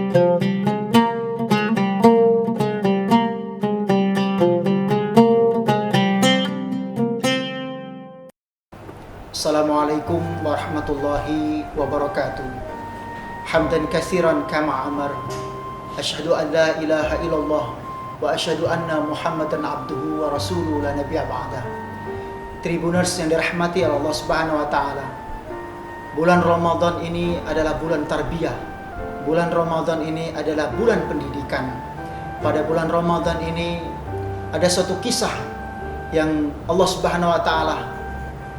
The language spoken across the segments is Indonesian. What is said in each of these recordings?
Assalamualaikum warahmatullahi wabarakatuh. Hamdan katsiran kama amar. Asyhadu an la ilaha illallah wa asyhadu anna Muhammadan abduhu wa rasuluhu la nabiyya ba'dah. Tribuners yang dirahmati Allah Subhanahu wa taala. Bulan Ramadan ini adalah bulan tarbiyah. Bulan Ramadan ini adalah bulan pendidikan. Pada bulan Ramadan ini ada suatu kisah yang Allah Subhanahu wa taala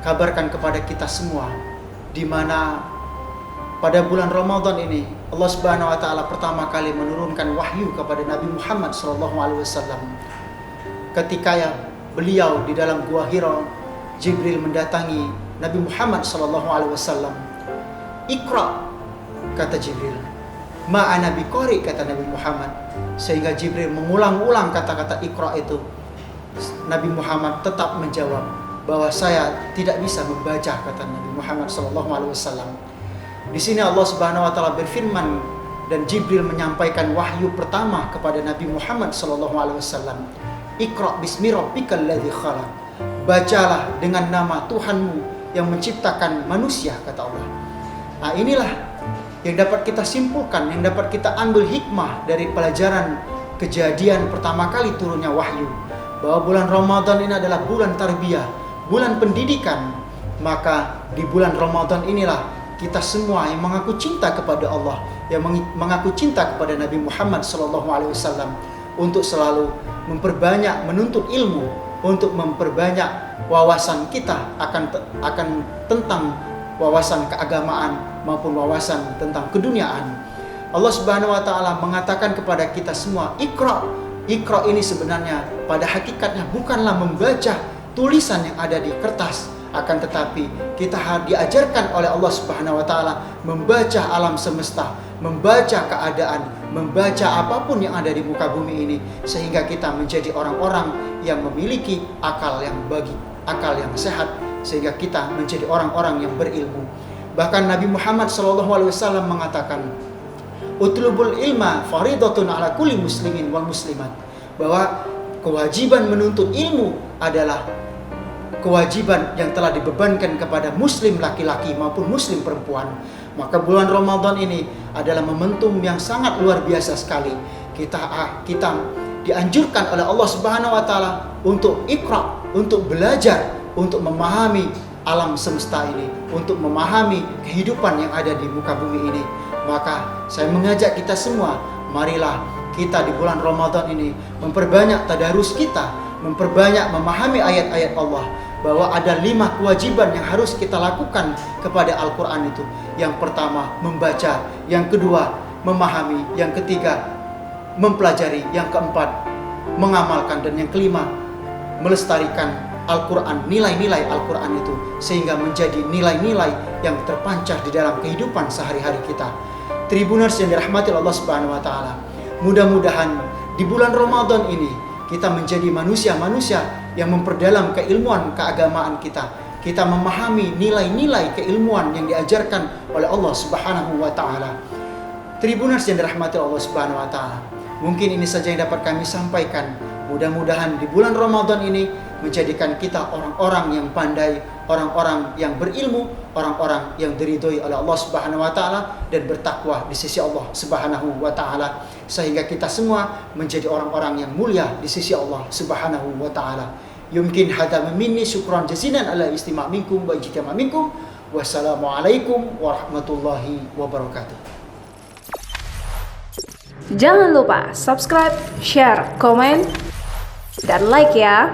kabarkan kepada kita semua, di mana pada bulan Ramadan ini Allah Subhanahu wa taala pertama kali menurunkan wahyu kepada Nabi Muhammad SAW. Ketika beliau di dalam Gua Hira, Jibril mendatangi Nabi Muhammad SAW. "Iqra," kata Jibril. "Ma ana biqari," kata Nabi Muhammad. Sehingga Jibril mengulang-ulang kata-kata Iqra itu. Nabi Muhammad tetap menjawab bahwa saya tidak bisa membaca, kata Nabi Muhammad SAW. Di sini Allah Subhanahu wa taala berfirman dan Jibril menyampaikan wahyu pertama kepada Nabi Muhammad SAW. "Iqra bismi rabbikal ladzi khalaq." Bacalah dengan nama Tuhanmu yang menciptakan manusia, kata Allah. Nah, inilah yang dapat kita simpulkan, yang dapat kita ambil hikmah dari pelajaran kejadian pertama kali turunnya wahyu, bahwa bulan Ramadan ini adalah bulan tarbiyah, bulan pendidikan. Maka di bulan Ramadan inilah kita semua yang mengaku cinta kepada Allah, yang mengaku cinta kepada Nabi Muhammad SAW, untuk selalu memperbanyak menuntut ilmu, untuk memperbanyak wawasan kita akan tentang wawasan keagamaan maupun wawasan tentang keduniaan. Allah Subhanahu wa taala mengatakan kepada kita semua, "Iqra." Iqra ini sebenarnya pada hakikatnya bukanlah membaca tulisan yang ada di kertas, akan tetapi kita diajarkan oleh Allah Subhanahu wa taala membaca alam semesta, membaca keadaan, membaca apapun yang ada di muka bumi ini, sehingga kita menjadi orang-orang yang memiliki akal yang sehat, sehingga kita menjadi orang-orang yang berilmu. Bahkan Nabi Muhammad SAW mengatakan, "Utlubul ilma faridatun ala kulli muslimin wal muslimat." Bahwa kewajiban menuntut ilmu adalah kewajiban yang telah dibebankan kepada muslim laki-laki maupun muslim perempuan. Maka bulan Ramadan ini adalah momentum yang sangat luar biasa sekali. Kita dianjurkan oleh Allah Subhanahu wa taala untuk iqra, untuk belajar, untuk memahami alam semesta ini, untuk memahami kehidupan yang ada di muka bumi ini. Maka saya mengajak kita semua, marilah kita di bulan Ramadan ini memperbanyak tadarus kita, memperbanyak memahami ayat-ayat Allah, bahwa ada 5 kewajiban yang harus kita lakukan kepada Al-Quran itu. Yang pertama, membaca. Yang kedua, memahami. Yang ketiga, mempelajari. Yang keempat, mengamalkan. Dan yang kelima, melestarikan Al-Quran, nilai-nilai Al-Quran itu, sehingga menjadi nilai-nilai yang terpancar di dalam kehidupan sehari-hari kita. Tribuners yang dirahmati Allah Subhanahu wa taala, mudah-mudahan di bulan Ramadan ini kita menjadi manusia-manusia yang memperdalam keilmuan keagamaan kita. Kita memahami nilai-nilai keilmuan yang diajarkan oleh Allah Subhanahu wa taala. Tribuners yang dirahmati Allah Subhanahu wa taala, mungkin ini saja yang dapat kami sampaikan. Mudah-mudahan di bulan Ramadan ini menjadikan kita orang-orang yang pandai, orang-orang yang berilmu, orang-orang yang diridhoi oleh Allah Subhanahu wa taala dan bertakwa di sisi Allah Subhanahu wa taala, sehingga kita semua menjadi orang-orang yang mulia di sisi Allah Subhanahu wa taala. Yumkin hadza minni, syukran jazilan ala istima' minkum wa ijtima' minkum. Wassalamualaikum warahmatullahi wabarakatuh. Jangan lupa subscribe, share, komen, dan like ya.